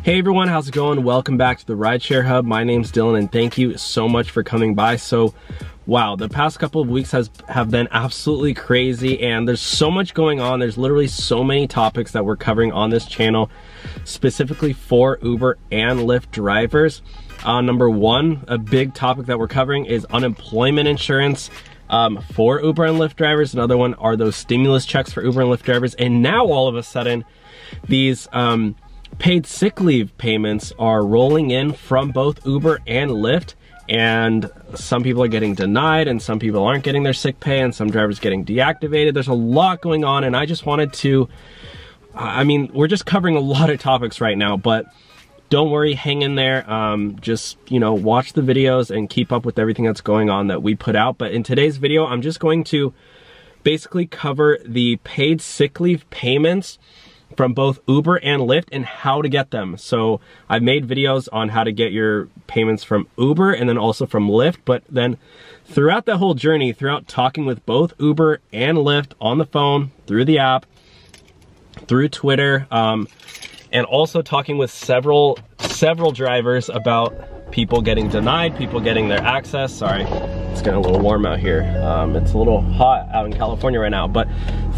Hey everyone, how's it going? Welcome back to the Rideshare Hub. My name's Dylan and thank you so much for coming by. So, wow, the past couple of weeks have been absolutely crazy and there's so much going on. There's literally so many topics that we're covering on this channel, specifically for Uber and Lyft drivers. Number one, a big topic that we're covering is unemployment insurance for Uber and Lyft drivers. Another one are those stimulus checks for Uber and Lyft drivers. And now all of a sudden, these paid sick leave payments are rolling in from both Uber and Lyft, and some people are getting denied and some people aren't getting their sick pay and some drivers getting deactivated. There's a lot going on and I just wanted to, we're just covering a lot of topics right now, but don't worry, hang in there. Just, watch the videos and keep up with everything that's going on that we put out. But in today's video, I'm just going to basically cover the paid sick leave payments from both Uber and Lyft and how to get them. So I've made videos on how to get your payments from Uber and then also from Lyft, but then throughout the whole journey, throughout talking with both Uber and Lyft on the phone, through the app, through Twitter, and also talking with several drivers about people getting denied, people getting their access. Sorry, it's getting a little warm out here. It's a little hot out in California right now, but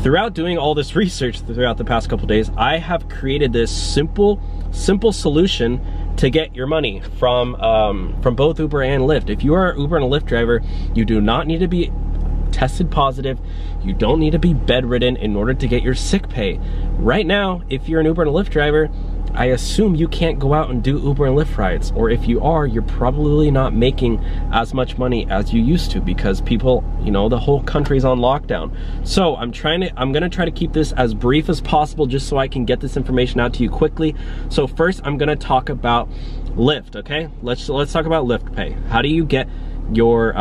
throughout doing all this research throughout the past couple days, I have created this simple solution to get your money from both Uber and Lyft. If you are an Uber and a Lyft driver, you do not need to be tested positive. You don't need to be bedridden in order to get your sick pay. Right now, if you're an Uber and a Lyft driver, I assume you can't go out and do Uber and Lyft rides, or if you are, you're probably not making as much money as you used to because people, the whole country's on lockdown. So I'm gonna try to keep this as brief as possible just so I can get this information out to you quickly. So first, I'm gonna talk about Lyft, okay? Let's talk about Lyft pay. How do you get your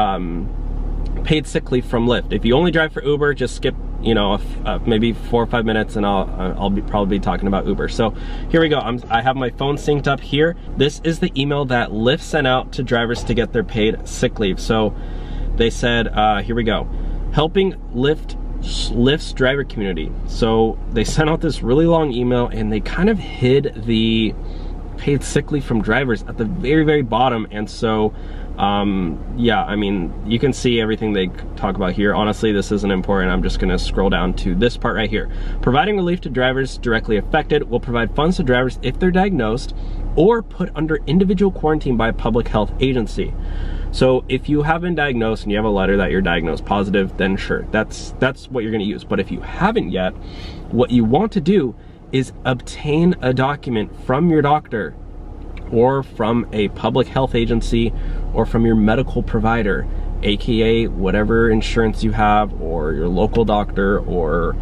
paid sick leave from Lyft? If you only drive for Uber, just skip maybe 4 or 5 minutes and I'll probably be talking about Uber. So here we go. I have my phone synced up here. This is the email that Lyft sent out to drivers to get their paid sick leave. So they said, here we go, helping Lyft's driver community. So they sent out this really long email and they kind of hid the paid sick leave from drivers at the very, very bottom. And so yeah, you can see everything they talk about here. Honestly, this isn't important. I'm just gonna scroll down to this part right here. Providing relief to drivers directly affected will provide funds to drivers if they're diagnosed or put under individual quarantine by a public health agency. So if you have been diagnosed and you have a letter that you're diagnosed positive, then sure, that's what you're gonna use. But if you haven't yet, what you want to do is obtain a document from your doctor or from a public health agency or from your medical provider, aka whatever insurance you have, or your local doctor or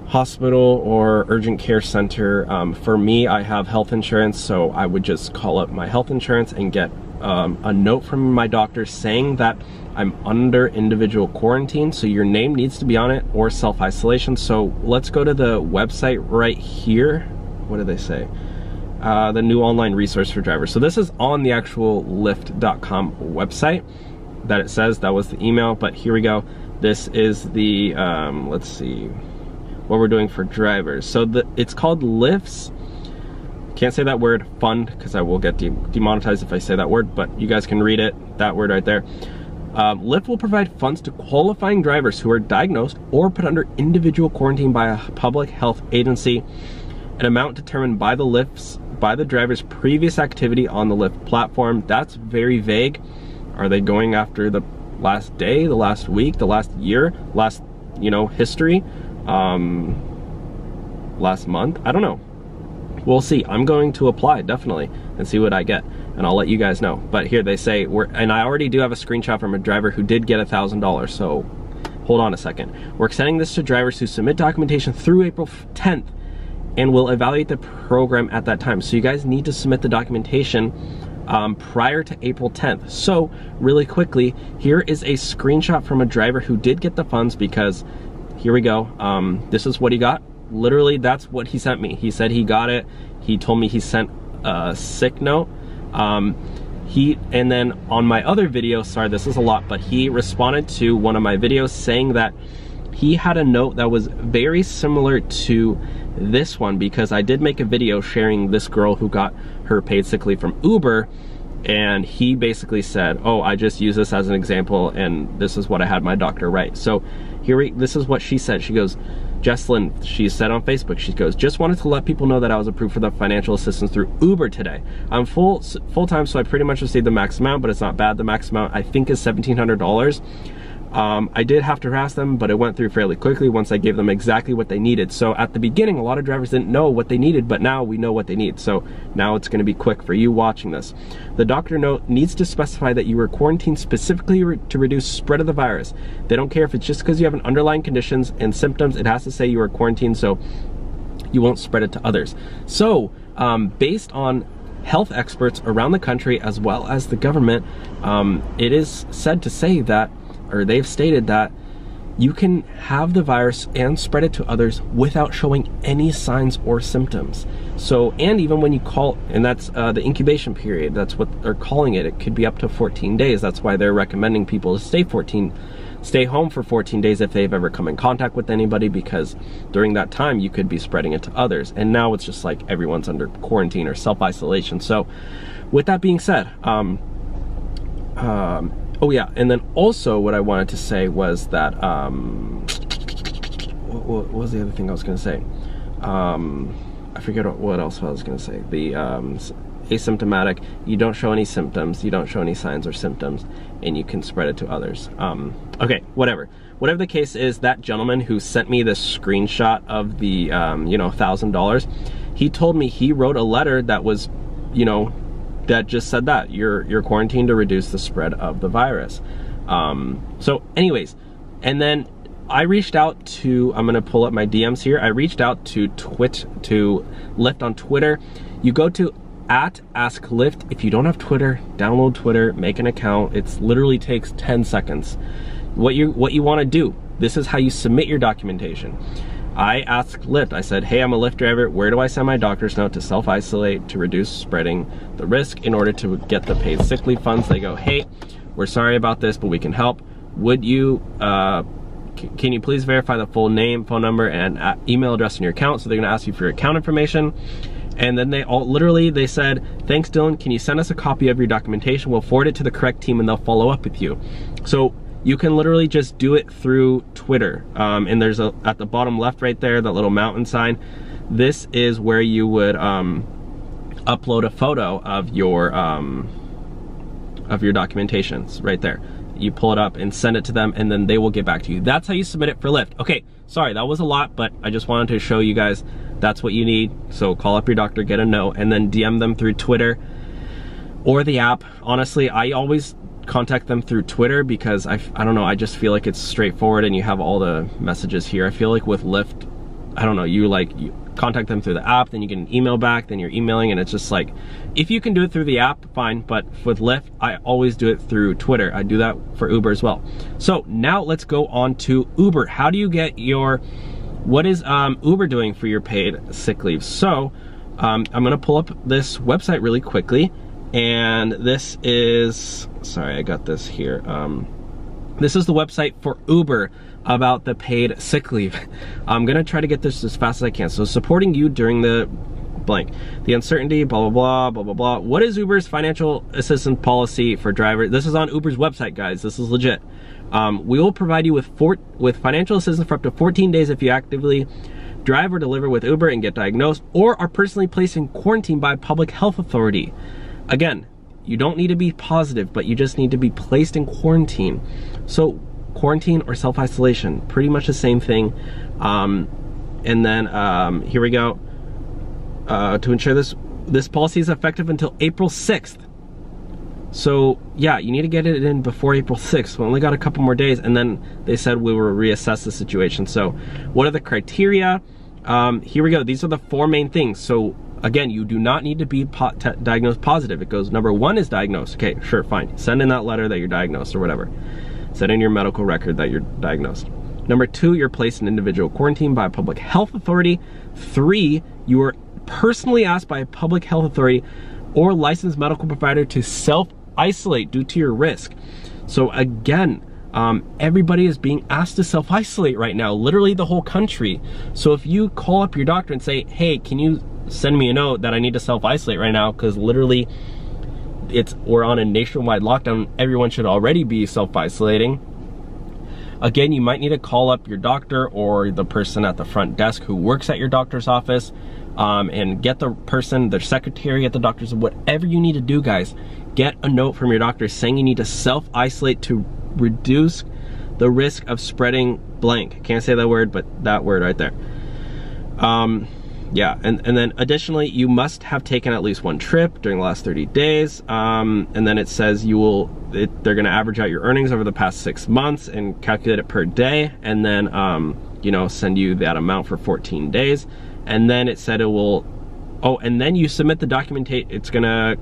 hospital or urgent care center. For me, I have health insurance, so I would just call up my health insurance and get a note from my doctor saying that I'm under individual quarantine, so your name needs to be on it, or self-isolation. So let's go to the website right here. What do they say? The new online resource for drivers. So this is on the actual Lyft.com website that it says. That was the email, but here we go. This is the, let's see, what we're doing for drivers. So it's called Lyft's, can't say that word, fund, because I will get demonetized if I say that word, but you guys can read it, that word right there. Lyft will provide funds to qualifying drivers who are diagnosed or put under individual quarantine by a public health agency. An amount determined by the driver's previous activity on the Lyft platform. That's very vague. Are they going after the last day, the last week, the last year, last, history, last month? I don't know. We'll see. I'm going to apply, definitely, and see what I get, and I'll let you guys know. But here they say, and I already do have a screenshot from a driver who did get $1,000, so hold on a second. We're extending this to drivers who submit documentation through April 10th. And we'll evaluate the program at that time. So you guys need to submit the documentation prior to April 10th. So really quickly, here is a screenshot from a driver who did get the funds, because here we go. This is what he got. Literally, that's what he sent me. He said he got it. He told me he sent a sick note. And then on my other video, sorry, this is a lot, but he responded to one of my videos saying that he had a note that was very similar to this one, because I did make a video sharing this girl who got her paid sick leave from Uber, and he basically said, oh, I just use this as an example and this is what I had my doctor write. So this is what she said. She goes, Jesslyn, she said on Facebook, she goes, just wanted to let people know that I was approved for the financial assistance through Uber today. I'm full-time, so I pretty much received the max amount, but it's not bad. The max amount, I think, is $1,700. I did have to harass them, but it went through fairly quickly once I gave them exactly what they needed. So at the beginning, a lot of drivers didn't know what they needed, but now we know what they need. So now it's gonna be quick for you watching this. The doctor note needs to specify that you were quarantined specifically to reduce spread of the virus. They don't care if it's just because you have an underlying conditions and symptoms. It has to say you are quarantined so you won't spread it to others. So based on health experts around the country as well as the government, it is said to say that, or they've stated that you can have the virus and spread it to others without showing any signs or symptoms. So, and even when you call, and that's the incubation period, that's what they're calling it. It could be up to 14 days. That's why they're recommending people to stay home for 14 days if they've ever come in contact with anybody, because during that time you could be spreading it to others. And now it's just like everyone's under quarantine or self-isolation. So with that being said, oh yeah, and then also what I wanted to say was that, what was the other thing I was gonna say? I forget what else I was gonna say. The asymptomatic, you don't show any symptoms, you don't show any signs or symptoms, and you can spread it to others. Okay, whatever the case is, that gentleman who sent me this screenshot of the, you know, $1,000, he told me he wrote a letter that was, you know, that just said that you're quarantined to reduce the spread of the virus. So anyways, and then I reached out to, I'm gonna pull up my DMs here. I reached out to Lyft on Twitter. You go to @AskLyft. If you don't have Twitter, download Twitter, make an account. It literally takes 10 seconds. What you wanna do, this is how you submit your documentation. I asked Lyft, I said, hey, I'm a Lyft driver. Where do I send my doctor's note to self-isolate to reduce spreading the risk in order to get the paid sick leave funds? They go, hey, we're sorry about this, but we can help. Would you, can you please verify the full name, phone number, and email address in your account? So they're gonna ask you for your account information. And then they said, thanks, Dylan, can you send us a copy of your documentation? We'll forward it to the correct team and they'll follow up with you. So you can literally just do it through Twitter. And there's at the bottom left right there, that little mountain sign. This is where you would upload a photo of your documentations right there. You pull it up and send it to them, and then they will get back to you. That's how you submit it for Lyft. Okay, sorry, that was a lot, but I just wanted to show you guys that's what you need. So call up your doctor, get a note, and then DM them through Twitter or the app. Honestly, I always contact them through Twitter because I don't know, I just feel like it's straightforward and you have all the messages here. I feel like with Lyft, I don't know, you contact them through the app, then you get an email back, then you're emailing, and it's just like, if you can do it through the app, fine, but with Lyft, I always do it through Twitter. I do that for Uber as well. So now let's go on to Uber. How do you get what is Uber doing for your paid sick leave? So I'm gonna pull up this website really quickly, and this is, sorry, I got this here. This is the website for Uber about the paid sick leave. I'm gonna try to get this as fast as I can. So supporting you during the blank, the uncertainty, blah, blah, blah, blah, blah, blah. What is Uber's financial assistance policy for drivers? This is on Uber's website, guys. This is legit. We will provide you with financial assistance for up to 14 days if you actively drive or deliver with Uber and get diagnosed or are personally placed in quarantine by a public health authority. Again, you don't need to be positive, but you just need to be placed in quarantine. So quarantine or self-isolation, pretty much the same thing. And then here we go. To ensure this policy is effective until April 6th. So yeah, you need to get it in before April 6th. We only got a couple more days, and then they said we will reassess the situation. So what are the criteria? Here we go. These are the 4 main things. So again, you do not need to be diagnosed positive. It goes, number 1 is diagnosed. Okay, sure, fine. Send in that letter that you're diagnosed or whatever. Send in your medical record that you're diagnosed. Number 2, you're placed in individual quarantine by a public health authority. 3, you are personally asked by a public health authority or licensed medical provider to self-isolate due to your risk. So again, everybody is being asked to self-isolate right now, literally the whole country. So if you call up your doctor and say, hey, can you send me a note that I need to self-isolate right now, because literally we're on a nationwide lockdown, everyone should already be self-isolating. Again, you might need to call up your doctor or the person at the front desk who works at your doctor's office, and get the person, their secretary at the doctor's, whatever you need to do, guys. Get a note from your doctor saying you need to self-isolate to reduce the risk of spreading blank. Can't say that word, but that word right there. Yeah, and then additionally, you must have taken at least one trip during the last 30 days. And then it says they're gonna average out your earnings over the past 6 months and calculate it per day, and then, you know, send you that amount for 14 days. And then it said it will, oh, and then you submit the documentation. It's gonna,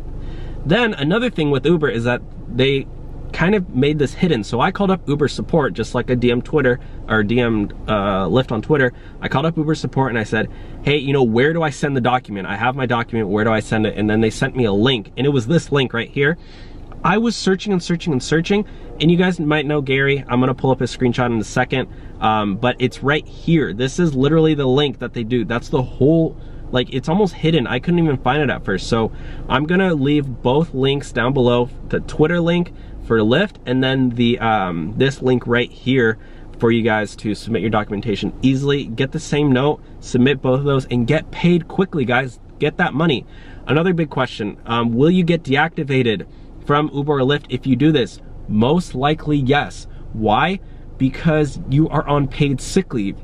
then another thing with Uber is that they kind of made this hidden. So I called up Uber support, just like I DM'd Twitter, or DM'd Lyft on Twitter. I called up Uber support and I said, hey, you know, where do I send the document? I have my document, where do I send it? And then they sent me a link, and it was this link right here. I was searching and searching and searching, and you guys might know Gary. I'm gonna pull up his screenshot in a second, but it's right here. This is literally the link that they do. That's the whole, like, it's almost hidden. I couldn't even find it at first. So I'm gonna leave both links down below, the Twitter link for Lyft, and then the this link right here for you guys to submit your documentation easily. Get the same note, submit both of those, and get paid quickly, guys. Get that money. Another big question, will you get deactivated from Uber or Lyft if you do this? Most likely yes. Why? Because you are on paid sick leave.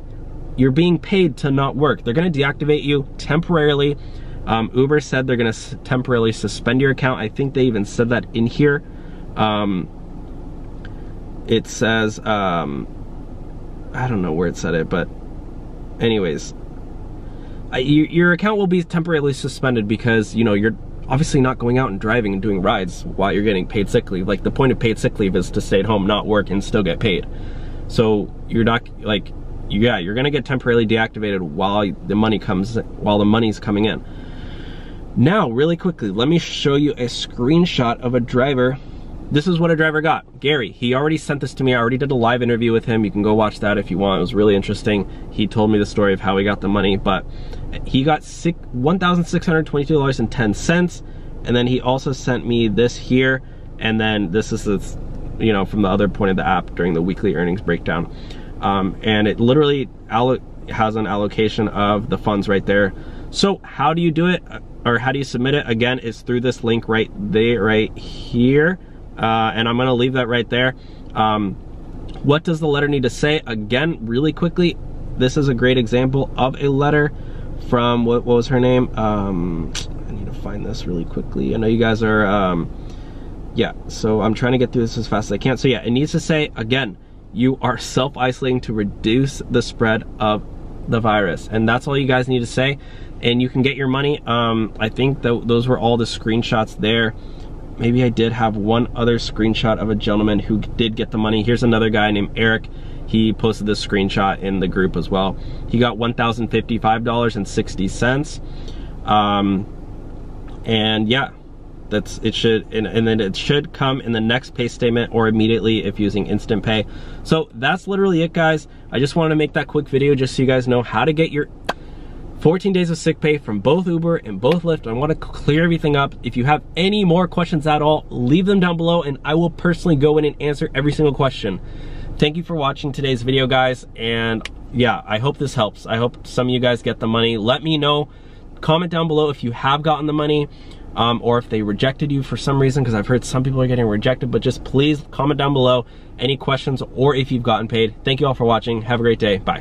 You're being paid to not work. They're gonna deactivate you temporarily. Uber said they're gonna temporarily suspend your account. I think they even said that in here. It says, I don't know where it said it, but anyways, your account will be temporarily suspended because, you know, you're obviously not going out and driving and doing rides while you're getting paid sick leave. Like, the point of paid sick leave is to stay at home, not work, and still get paid. So you're not, like, yeah, you're gonna get temporarily deactivated while the money's coming in. Now, really quickly, let me show you a screenshot of a driver. This is what a driver got. Gary, he already sent this to me. I already did a live interview with him. You can go watch that if you want. It was really interesting. He told me the story of how he got the money, but he got $1,622.10. And then he also sent me this here. And then this is, you know, from the other point of the app during the weekly earnings breakdown. And it literally has an allocation of the funds right there. So how do you do it, or how do you submit it? Again, it's through this link right there, right here. And I'm gonna leave that right there. What does the letter need to say? Again, really quickly, this is a great example of a letter from, what was her name? I need to find this really quickly. I know you guys are, yeah, so I'm trying to get through this as fast as I can. So yeah, it needs to say, again, you are self-isolating to reduce the spread of the virus. And that's all you guys need to say. And you can get your money. I think those were all the screenshots there. Maybe I did have one other screenshot of a gentleman who did get the money. Here's another guy named Eric. He posted this screenshot in the group as well. He got $1,055.60. And yeah, that's it. And then it should come in the next pay statement or immediately if using instant pay. So that's literally it, guys. I just wanted to make that quick video just so you guys know how to get your 14 days of sick pay from both Uber and both Lyft. I want to clear everything up. If you have any more questions at all, leave them down below and I will personally go in and answer every single question. Thank you for watching today's video, guys. And yeah, I hope this helps. I hope some of you guys get the money. Let me know. Comment down below if you have gotten the money, or if they rejected you for some reason, because I've heard some people are getting rejected, but just please comment down below any questions or if you've gotten paid. Thank you all for watching. Have a great day. Bye.